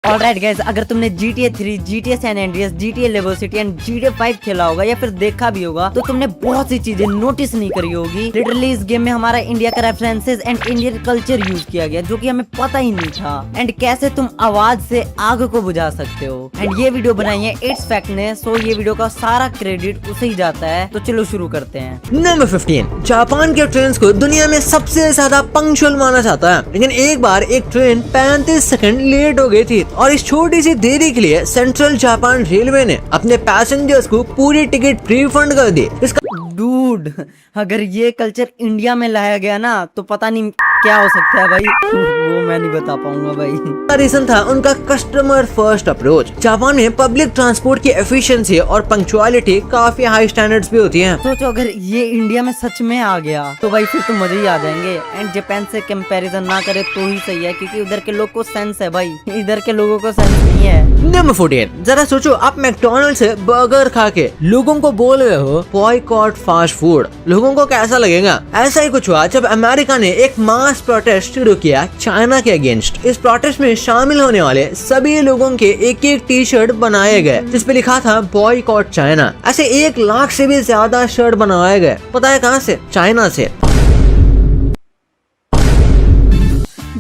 Alright guys, अगर तुमने GTA 3, GTA San Andreas, GTA Liberty City and GTA 5 खेला होगा या फिर देखा भी होगा तो तुमने बहुत सी चीजें नोटिस नहीं करी होगी। लिटरली इस गेम में हमारा इंडिया का references and Indian culture use किया गया जो कि हमें पता ही नहीं था। एंड कैसे तुम आवाज से आग को बुझा सकते हो। एंड ये वीडियो बनाई है इट्स फैक्ट ने, सो ये वीडियो का सारा क्रेडिट उसे ही जाता है। तो चलो शुरू करते हैं। नंबर 15, जापान के ट्रेन को दुनिया में सबसे ज्यादा पंक्चुअल माना जाता है, लेकिन एक बार एक ट्रेन 35 सेकंड लेट हो गई थी और इस छोटी सी देरी के लिए सेंट्रल जापान रेलवे ने अपने पैसेंजर्स को पूरी टिकट रिफंड कर दी। इसका डूड, अगर ये कल्चर इंडिया में लाया गया ना तो पता नहीं क्या हो सकता है भाई, वो मैं नहीं बता पाऊंगा भाई। रीजन था उनका कस्टमर फर्स्ट अप्रोच। जापान में पब्लिक ट्रांसपोर्ट की एफिशिएंसी और पंक्चुअलिटी काफी हाई स्टैंडर्ड्स भी होती हैं। सोचो अगर ये इंडिया में सच में आ गया तो भाई फिर तो मजे ही आ जाएंगे। एंड जापान से कंपैरिजन ना करे तो ही सही है, क्योंकि उधर के लोग को सेंस है भाई, इधर के लोगों को सेंस नहीं है। नंबर 14, जरा सोचो आप मैकडॉनल्ड्स से बर्गर खा के लोगों को बोल रहे हो बॉयकॉट फास्ट फूड, लोगों को कैसा लगेगा? ऐसा ही कुछ हुआ जब अमेरिका ने एक मास प्रोटेस्ट शुरू किया चाइना के अगेंस्ट। इस प्रोटेस्ट में शामिल होने वाले सभी लोगों के एक एक टी शर्ट बनाए गए जिस पे लिखा था बॉयकॉट चाइना। ऐसे 1 लाख से भी ज्यादा शर्ट बनवाए गए। पता है कहाँ से? चाइना से।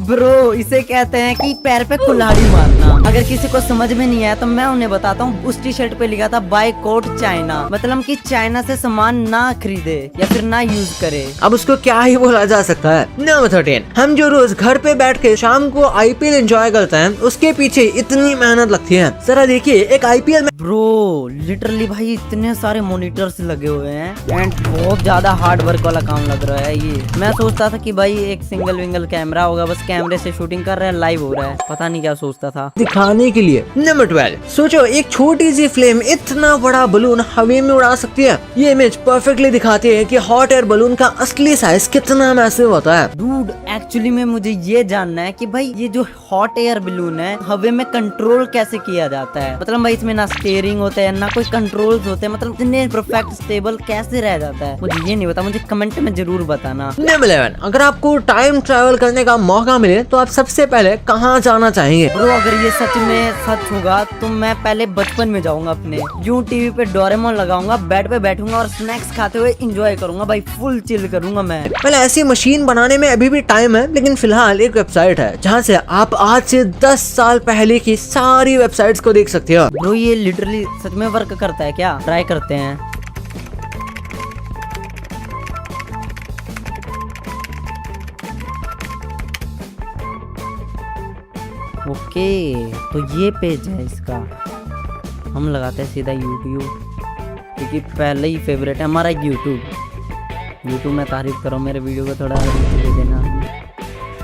ब्रो, इसे कहते हैं कि पैर पे कुल्हाड़ी मारना। अगर किसी को समझ में नहीं आया तो मैं उन्हें बताता हूँ। उस टी शर्ट पे लिखा था बायकॉट चाइना, मतलब कि चाइना से सामान ना खरीदे या फिर ना यूज करे। अब उसको क्या ही बोला जा सकता है। नंबर 13, हम जो रोज घर पे बैठ के शाम को IPL एंजॉय करते हैं उसके पीछे इतनी मेहनत लगती है। जरा देखिए एक IPL में ब्रो लिटरली भाई इतने सारे मॉनिटर्स लगे हुए हैं एंड बहुत ज्यादा हार्ड वर्क वाला काम लग रहा है ये। मैं सोचता था कि भाई एक सिंगल विंगल कैमरा होगा, बस कैमरे से शूटिंग कर रहे हैं, लाइव हो रहा है। पता नहीं क्या सोचता था दिखाने के लिए। नंबर 12, सोचो एक छोटी सी फ्लेम इतना बड़ा बलून हवा में उड़ा सकती है। ये इमेज परफेक्टली दिखाती है कि हॉट एयर बलून का असली साइज कितना मैसिव होता है। डूड, एक्चुअली में मुझे ये जानना है कि भाई ये जो हॉट एयर बलून है हवा में कंट्रोल कैसे किया जाता है। मतलब भाई इसमें ना स्टीयरिंग होता है ना कोई कंट्रोल्स होते हैं, मतलब इतने परफेक्ट स्टेबल कैसे रह जाता है मुझे ये नहीं पता। मुझे कमेंट में जरूर बताना। नंबर 11, अगर आपको टाइम ट्रैवल करने का मौका मिले तो आप सबसे पहले कहाँ जाना चाहेंगे? ब्रो अगर ये सच में सच होगा तो मैं पहले बचपन में जाऊंगा अपने, यूं टीवी पे डोरेमोन लगाऊंगा, बेड पे बैठूंगा और स्नैक्स खाते हुए एंजॉय करूंगा भाई, फुल चिल करूंगा मैं। पहले ऐसी मशीन बनाने में अभी भी टाइम है, लेकिन फिलहाल एक वेबसाइट है जहाँ से आप आज से 10 साल पहले की सारी वेबसाइट्स को देख सकते हो। ब्रो ये लिटरली सच में वर्क करता है क्या? ट्राई करते हैं। ओके तो ये पेज है इसका, हम लगाते हैं सीधा YouTube, क्योंकि पहले ही फेवरेट है हमारा YouTube में तारीफ करो मेरे वीडियो को, थोड़ा दे देना।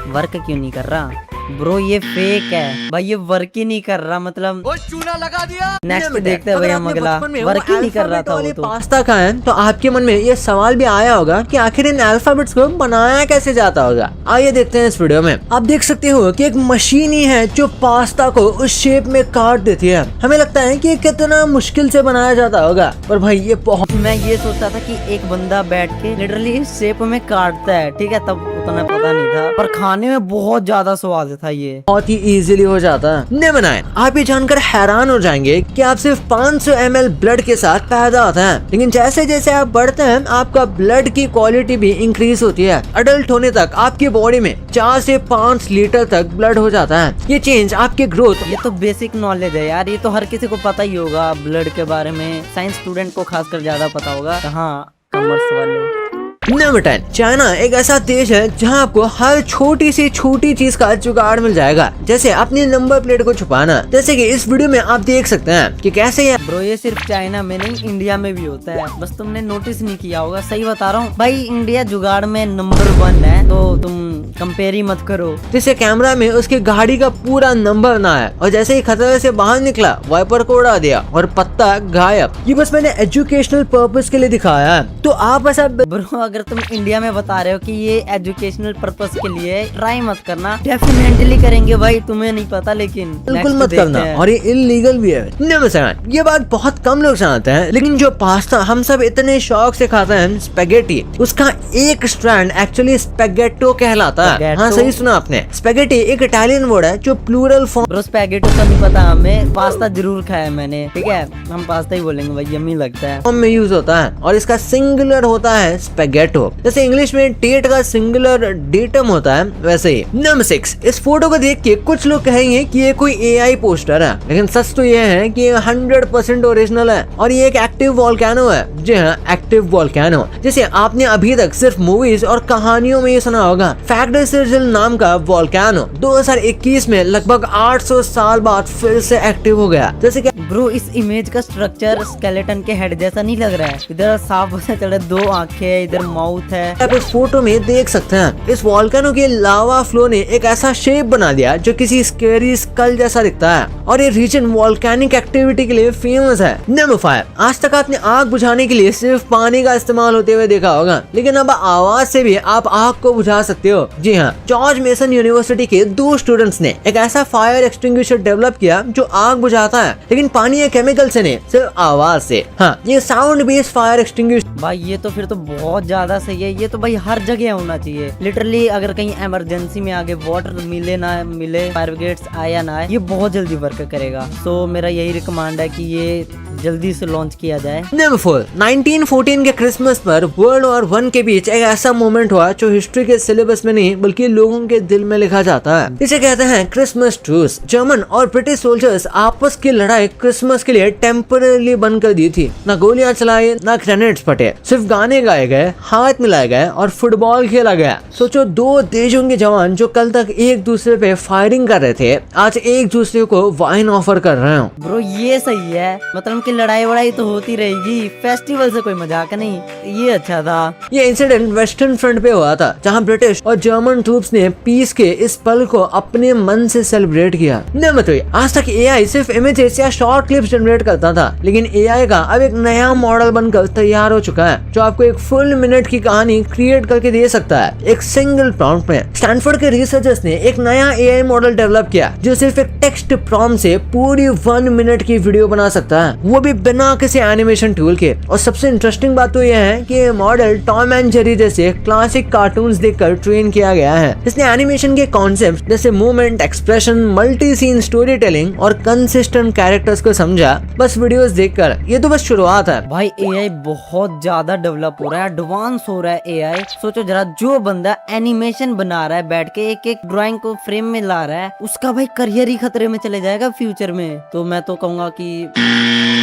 वर्क क्यों नहीं कर रहा? ब्रो ये फेक है भाई, ये वर्क ही नहीं कर रहा, मतलब चूना लगा दिया। नेक्स्ट देखते हैं भाई हम अगला। वर्क ही नहीं कर रहा था वो तो। पास्ता खाएं तो आपके मन में ये सवाल भी आया होगा कि आखिर इन अल्फाबेट्स को बनाया कैसे जाता होगा। आइए देखते हैं इस वीडियो में। आप देख सकते हो कि एक मशीन ही है जो पास्ता को उस शेप में काट देती है। हमें लगता है कि ये कितना मुश्किल से बनाया जाता होगा, पर भाई ये बहुत। मैं ये सोचता था कि एक बंदा बैठ के लिटरली इस शेप में काटता है, ठीक है, तब उतना पता नहीं था, पर खाने में बहुत ज्यादा स्वाद था, ये बहुत ही इजीली हो जाता है। नंबर 9, आप ये जानकर हैरान हो जाएंगे कि आप सिर्फ 500 ml ब्लड के साथ पैदा होते हैं, लेकिन जैसे जैसे आप बढ़ते हैं आपका ब्लड की क्वालिटी भी इंक्रीज होती है। अडल्ट होने तक आपकी बॉडी में 4 से 5 लीटर तक ब्लड हो जाता है। ये चेंज आपके ग्रोथ। ये तो बेसिक नॉलेज है यार, ये तो हर किसी को पता ही होगा ब्लड के बारे में, साइंस स्टूडेंट को खासकर ज्यादा पता होगा। कहाँ कॉमर्स वाले। नंबर 10, चाइना एक ऐसा देश है जहां आपको हर छोटी सी छोटी चीज का जुगाड़ मिल जाएगा, जैसे अपनी नंबर प्लेट को छुपाना, जैसे कि इस वीडियो में आप देख सकते हैं कि कैसे ये। ब्रो ये सिर्फ चाइना में नहीं इंडिया में भी होता है, बस तुमने नोटिस नहीं किया होगा। सही बता रहा हूँ भाई, इंडिया जुगाड़ में नंबर 1 है, तो तुम कंपेयर ही मत करो। जिससे कैमरा में उसकी गाड़ी का पूरा नंबर ना है, और जैसे ही खतरे से बाहर निकला वाइपर को उड़ा दिया और पत्ता गायब। ये बस मैंने एजुकेशनल पर्पस के लिए दिखाया है, तो आप ऐसा। ब्रो अगर तुम इंडिया में बता रहे हो कि ये एजुकेशनल पर्पस के लिए, ट्राई मत करना। डेफिनेटली करेंगे भाई, तुम्हें नहीं पता लेकिन बिल्कुल Next मत देखते करना, हैं। और ये इलीगल भी है। नमस्कार, ये बात बहुत कम लोग जानते हैं, लेकिन जो पास्ता हम सब इतने शौक से खाते हैं स्पेगेटी, उसका एक स्ट्रैंड एक्चुअली स्पेगेटो कहलाता है। हाँ, Spaghetto? सही सुना आपने। स्पेगेटी एक इटालियन वर्ड है जो प्लूरल फॉर्म। ब्रो स्पैगेटी तो नहीं पता हमें, पास्ता जरूर खाया है मैंने, ठीक है, हम पास्ता ही बोलेंगे भाई, यम्मी लगता है। में यूज होता है और इसका सिंगुलर होता है स्पेगेटो। जैसे इंग्लिश में टेट का सिंगुलर डेटम होता है, वैसे ही। नंबर 6, इस फोटो को देख के कुछ लोग कहेंगे कि ये कोई एआई पोस्टर है, लेकिन सच तो ये है कि ये 100% ओरिजिनल है और ये एक एक्टिव वोल्केनो है। जी हाँ, एक्टिव वोल्केनो, जिसे आपने अभी तक सिर्फ मूवीज और कहानियों में ये सुना होगा। फैक्ट नाम का वोल्केनो 2021 में लगभग 800 साल बाद फिर से एक्टिव हो गया। जैसे कि ब्रो इस इमेज का स्ट्रक्चर स्केलेटन के हेड जैसा नहीं लग रहा है, इधर साफ पता चल रहा है 2 आंखें, इधर माउथ है। आप इस फोटो में देख सकते हैं, इस वोल्केनो के लावा फ्लो ने एक ऐसा शेप बना दिया जो किसी स्केरी स्कल जैसा दिखता है, और ये रीजन वोल्केनिक एक्टिविटी के लिए फेमस है। नंबर 5, आज तक आपने आग बुझाने के लिए सिर्फ पानी का इस्तेमाल होते हुए देखा होगा, लेकिन अब आवाज से भी आप आग को बुझा सकते हो। जी हाँ, जॉर्ज मेसन यूनिवर्सिटी के 2 स्टूडेंट्स ने एक ऐसा फायर एक्सटिंग्विशर डेवलप किया जो आग बुझाता है, लेकिन पानी या केमिकल से नहीं, सिर्फ आवाज से। हाँ, ये साउंड बेस्ड फायर एक्सटिंग्विशर। भाई ये तो फिर तो बहुत ज्यादा सही है, ये तो भाई हर जगह होना चाहिए। लिटरली अगर कहीं इमरजेंसी में आगे वाटर मिले ना मिले, फायर ब्रिगेड्स आए या ना आए, ये बहुत जल्दी वर्क करेगा। तो मेरा यही रिकमेंड है कि ये जल्दी से लॉन्च किया जाए। नंबर 4, 1914 के क्रिसमस पर वर्ल्ड वॉर 1 के बीच एक ऐसा मोमेंट हुआ जो हिस्ट्री के सिलेबस में नहीं बल्कि लोगों के दिल में लिखा जाता है। इसे कहते हैं क्रिसमस ट्रूस। जर्मन और ब्रिटिश सोल्जर्स आपस की लड़ाई क्रिसमस के लिए टेम्पररी बंद कर दी थी। न गोलियां चलाई, न ग्रेनेड्स फटे, सिर्फ गाने गाए गए, हाथ मिलाए गए और फुटबॉल खेला गया। सोचो, 2 देशों के जवान जो कल तक एक दूसरे पे फायरिंग कर रहे थे, आज एक दूसरे को वाइन ऑफर कर रहे हो। ब्रो ये सही है, मतलब कि लड़ाई वड़ाई तो होती रहेगी, फेस्टिवल से कोई मजाक नहीं, ये अच्छा था। ये इंसिडेंट वेस्टर्न फ्रंट पे हुआ था, जहां ब्रिटिश और जर्मन ट्रूप्स ने पीस के इस पल को अपने मन से सेलिब्रेट किया। नंबर 3, आज तक एआई सिर्फ इमेजेस या शॉर्ट क्लिप्स जनरेट करता था, लेकिन एआई का अब एक नया मॉडल बनकर तैयार हो चुका है जो आपको एक फुल मिनट की कहानी क्रिएट करके दे सकता है, एक सिंगल प्रॉम्प्ट में। स्टैनफोर्ड के रिसर्चर्स ने एक नया एआई मॉडल डेवलप किया जो सिर्फ एक टेक्स्ट प्रॉम्प्ट से पूरी 1 मिनट की वीडियो बना सकता है, वो भी बिना किसी एनिमेशन टूल के। और सबसे इंटरेस्टिंग बात तो यह है कि ये मॉडल टॉम एंड जेरी जैसे क्लासिक कार्टून्स देखकर ट्रेन किया गया है। इसने एनिमेशन के कॉन्सेप्ट जैसे movement, expression, multi scene story telling और कंसिस्टेंट कैरेक्टर्स को समझा बस वीडियोस देखकर। ये तो बस शुरुआत है भाई, एआई बहुत ज्यादा डेवलप हो रहा है, एडवांस हो रहा है एआई। सोचो जरा, जो बंदा एनिमेशन बना रहा है बैठ के, एक एक ड्राइंग को फ्रेम में ला रहा है, उसका भाई करियर ही खतरे में चले जाएगा फ्यूचर में। तो मैं तो कहूंगा कि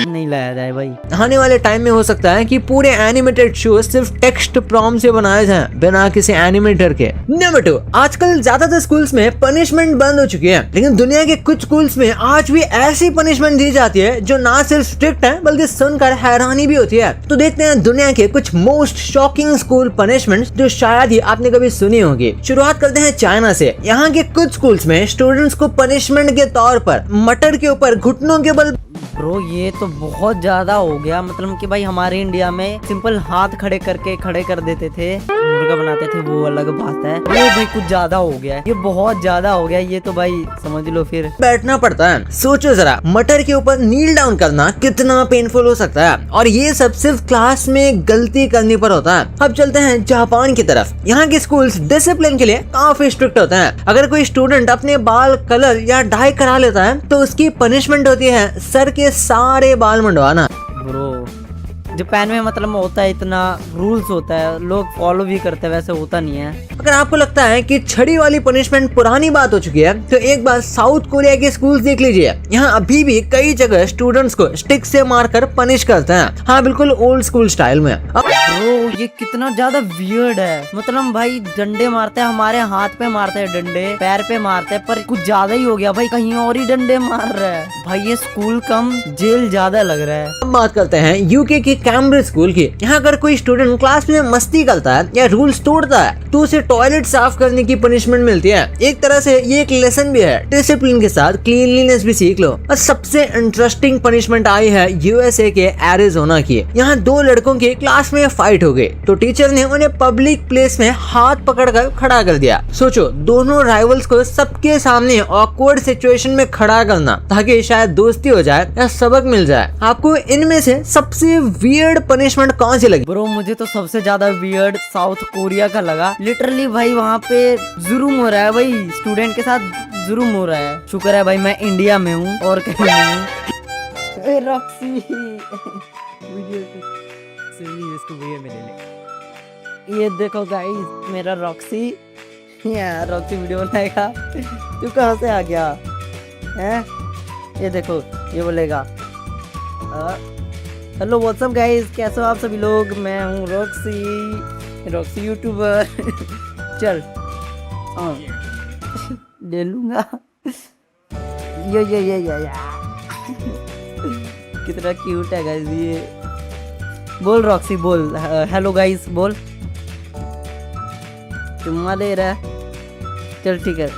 नहीं लाया जाए भाई। आने वाले टाइम में हो सकता है कि पूरे एनिमेटेड शो सिर्फ टेक्स्ट प्रॉम्प्ट से बनाए जाएं बिना किसी एनिमेटर के। नंबर 2, आजकल ज्यादातर स्कूल्स में पनिशमेंट बंद हो चुकी है, लेकिन दुनिया के कुछ स्कूल्स में आज भी ऐसी पनिशमेंट दी जाती है जो ना सिर्फ स्ट्रिक्ट है बल्कि सुनकर हैरानी भी होती है। तो देखते हैं दुनिया के कुछ मोस्ट शॉकिंग स्कूल पनिशमेंट्स जो शायद ही आपने कभी सुनी होगी। शुरुआत करते हैं चाइना से। यहाँ के कुछ स्कूल्स में स्टूडेंट्स को पनिशमेंट के तौर पर मटर के ऊपर घुटनों के बल। ब्रो ये तो बहुत ज्यादा हो गया, मतलब कि भाई हमारे इंडिया में सिंपल हाथ खड़े करके खड़े कर देते थे, मुर्गा बनाते थे, वो अलग बात है। ये भाई कुछ ज्यादा हो गया है, ये बहुत ज्यादा हो गया, ये तो भाई समझ लो फिर बैठना पड़ता है। सोचो जरा, मटर के ऊपर नील डाउन करना कितना पेनफुल हो सकता है, और ये सब सिर्फ क्लास में गलती करने पर होता है। अब चलते हैं जापान की तरफ। यहाँ के स्कूल्स डिसिप्लिन के लिए काफी स्ट्रिक्ट होते हैं। अगर कोई स्टूडेंट अपने बाल कलर या डाई करा लेता है तो उसकी पनिशमेंट होती है सर के सारे बाल मंडवाना। ब्रो जापान में मतलब होता है, इतना रूल्स होता है, लोग फॉलो भी करते हैं, वैसे होता नहीं है। अगर आपको लगता है कि छड़ी वाली पनिशमेंट पुरानी बात हो चुकी है तो एक बार साउथ कोरिया के स्कूल्स देख लीजिए। यहाँ अभी भी कई जगह स्टूडेंट्स को स्टिक से मारकर पनिश करते हैं। हाँ, बिल्कुल ओल्ड स्कूल स्टाइल में। ब्रो ये कितना ज्यादा वियर्ड है, मतलब भाई डंडे मारते हैं, हमारे हाथ पे मारते हैं डंडे, पैर पे मारते हैं, पर कुछ ज्यादा ही हो गया भाई, कहीं और ही डंडे मार रहा है भाई। ये स्कूल कम जेल ज्यादा लग रहा है। अब बात करते हैं यूके की कैम्ब्रिज स्कूल की। यहाँ अगर कोई स्टूडेंट क्लास में मस्ती करता है या रूल्स तोड़ता है तो उसे टॉयलेट साफ करने की पनिशमेंट मिलती है। एक तरह से ये एक लेसन भी है, डिसिप्लिन के साथ क्लीनलीनेस भी सीख लो। और सबसे इंटरेस्टिंग पनिशमेंट आई है यूएसए के एरिजोना की। यहाँ 2 लड़कों के क्लास में फाइट हो गई तो टीचर ने उन्हें पब्लिक प्लेस में हाथ पकड़कर खड़ा कर दिया। सोचो, दोनों राइवल्स को सबके सामने ऑकवर्ड सिचुएशन में खड़ा करना ताकि शायद दोस्ती हो जाए या सबक मिल जाए। आपको इनमें से सबसे वियर्ड पनिशमेंट कौन सी लगी? ब्रो मुझे तो सबसे ज्यादा वियर्ड साउथ कोरिया का लगा। लिटरली भाई वहाँ पे जुर्म हो रहा है भाई, स्टूडेंट के साथ जुर्म हो रहा है। शुक्र है भाई मैं इंडिया में हूँ और कहीं नहीं हूँ। रॉक्सी वीडियो इसको वीडियो में ले ले। ये देखो गाइस मेरा रॉक्सी, यार रॉक्सी वीडियो बनाएगा। तू कहाँ से आ गया है? ये देखो ये बोलेगा हेलो व्हाट्सअप गाइस, कैसे हो आप सभी लोग? मैं हूँ रॉक्सी यूट्यूबर। चल ले लूंगा। ये कितना क्यूट है गाइस ये। बोल रॉक्सी बोल हेलो गाइस बोल। चुम्मा ले रहा है, चल ठीक है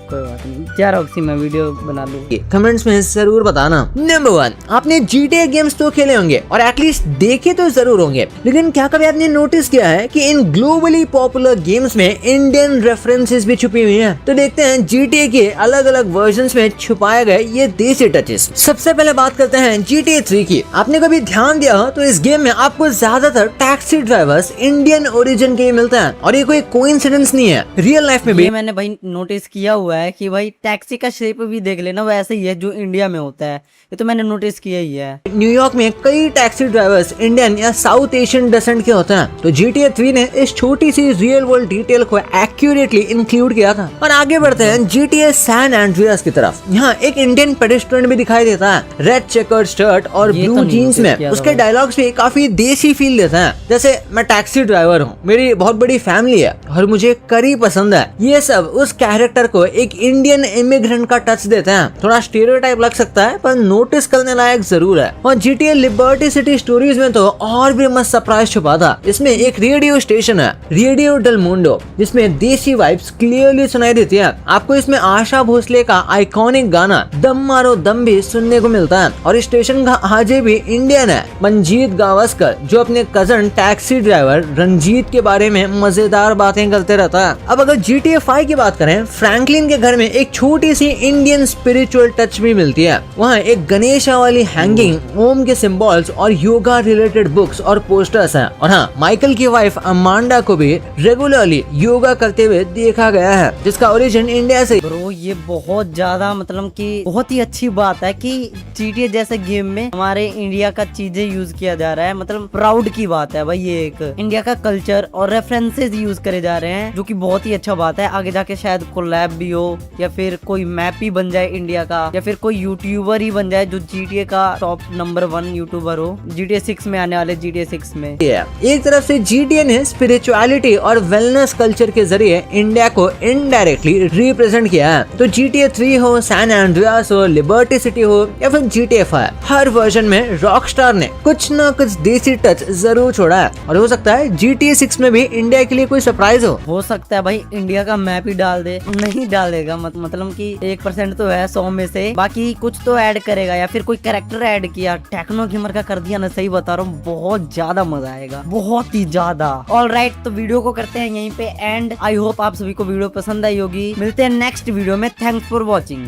कोई बात नहीं। जा रॉक्सी मैं वीडियो बना लूँ। कमेंट्स में जरूर बताना। नंबर 1, आपने GTA गेम्स तो खेले होंगे और एटलीस्ट देखे तो जरूर होंगे, लेकिन क्या कभी आपने नोटिस किया है कि इन ग्लोबली पॉपुलर गेम्स में इंडियन रेफरेंसेस भी छुपी हुई हैं? तो देखते हैं GTA के अलग अलग वर्जन्स में छुपाए गए ये देसी टचेस। सबसे पहले बात करते हैं GTA 3 की। आपने कभी ध्यान दिया हो तो इस गेम में आपको ज्यादातर टैक्सी ड्राइवर्स इंडियन ओरिजिन के मिलते हैं और ये कोई कोइंसिडेंस नहीं है, रियल लाइफ में भी। ये मैंने भाई नोटिस किया हुआ है कि भाई टैक्सी का शेप भी देख लेना वैसे ही है जो इंडिया में होता है। ये तो मैंने नोटिस किया ही है। न्यूयॉर्क में कई टैक्सी ड्राइवर्स इंडियन या साउथ एशियन डेसेंट के होते हैं, तो GTA 3 ने इस छोटी सी रियल वर्ल्ड डिटेल को एक्यूरेटली इंक्लूड किया था। और आगे बढ़ते हैं GTA सैन एंड्रियास की तरफ। यहाँ एक इंडियन पेडेस्ट्रियन भी दिखाई देता है, रेड चेकर्ड शर्ट और ब्लू तो जीन्स में। उसके डायलॉग्स भी काफी देसी फील देते हैं, जैसे मैं टैक्सी ड्राइवर हूँ, मेरी बहुत बड़ी फैमिली है और मुझे करी पसंद है। ये सब उस कैरेक्टर को एक इंडियन इमिग्रेंट का टच देते हैं। थोड़ा स्टीरियोटाइप लग सकता है पर नोटिस करने लायक जरूर है। और GTA लिबर्टी सिटी स्टोरीज में तो और भी मस्त सरप्राइज छुपा था। इसमें एक रेडियो स्टेशन है, रेडियो डेल मुंडो, जिसमें देसी वाइब्स क्लियरली सुनाई देती है। आपको इसमें आशा भोसले का आइकॉनिक गाना दम मारो दम भी सुनने को मिलता है। और इस स्टेशन का आजे भी इंडियन है, मंजीत गावस्कर, जो अपने कजन टैक्सी ड्राइवर रंजीत के बारे में मजेदार बातें करते रहता है। अब अगर GTA 5 की बात करें, फ्रैंकलिन के घर में एक छोटी सी इंडियन स्पिरिचुअल टच भी मिलती है। वहाँ एक गणेशा वाली हैंगिंग, ओम के सिंबल्स और योगा रिलेटेड बुक्स और पोस्टर्स हैं। और हाँ, माइकल की वाइफ अमांडा को भी रेगुलरली योगा करते हुए देखा गया है, जिसका ओरिजिन इंडिया से। ब्रो ये बहुत ज्यादा मतलब कि बहुत ही अच्छी बात है कि GTA जैसे गेम में हमारे इंडिया का चीजें यूज किया जा रहा है। मतलब प्राउड की बात है भाई, ये एक इंडिया का कल्चर और रेफरेंसेस यूज करे जा रहे हैं, जो कि बहुत ही अच्छा बात है। आगे जाके शायद कोलैब भी हो या फिर कोई मैप ही बन जाए इंडिया का, या फिर कोई यूट्यूबर ही बन जाए जो GTA का टॉप नंबर 1 यूट्यूबर हो। GTA 6 में आने वाले GTA 6 में एक तरफ से GTA ने स्पिरिचुअलिटी और वेलनेस कल्चर के जरिए इंडिया को इनडायरेक्टली रिप्रेजेंट किया है। तो GTA 3 हो, सैन एंड्रियास हो, लिबर्टी सिटी हो या फिर GTA 5, हर वर्जन में रॉकस्टार ने कुछ न कुछ देसी टच जरूर छोड़ा है। और हो सकता है GTA 6 में भी इंडिया के लिए कोई सरप्राइज हो सकता है भाई इंडिया का मैप ही डाल दे। नहीं डालेगा मतलब कि 1% तो है 100 में से, बाकी कुछ तो ऐड करेगा या फिर कोई कैरेक्टर ऐड किया। टेक्नो गेमर का कर दिया ना, सही बता रहा हूँ, बहुत ज्यादा मजा आएगा, बहुत ही ज्यादा। ऑलराइट, तो वीडियो को करते हैं यहीं पे एंड। आई होप आप सभी को वीडियो पसंद आई होगी। मिलते हैं नेक्स्ट वीडियो में। Thanks for watching.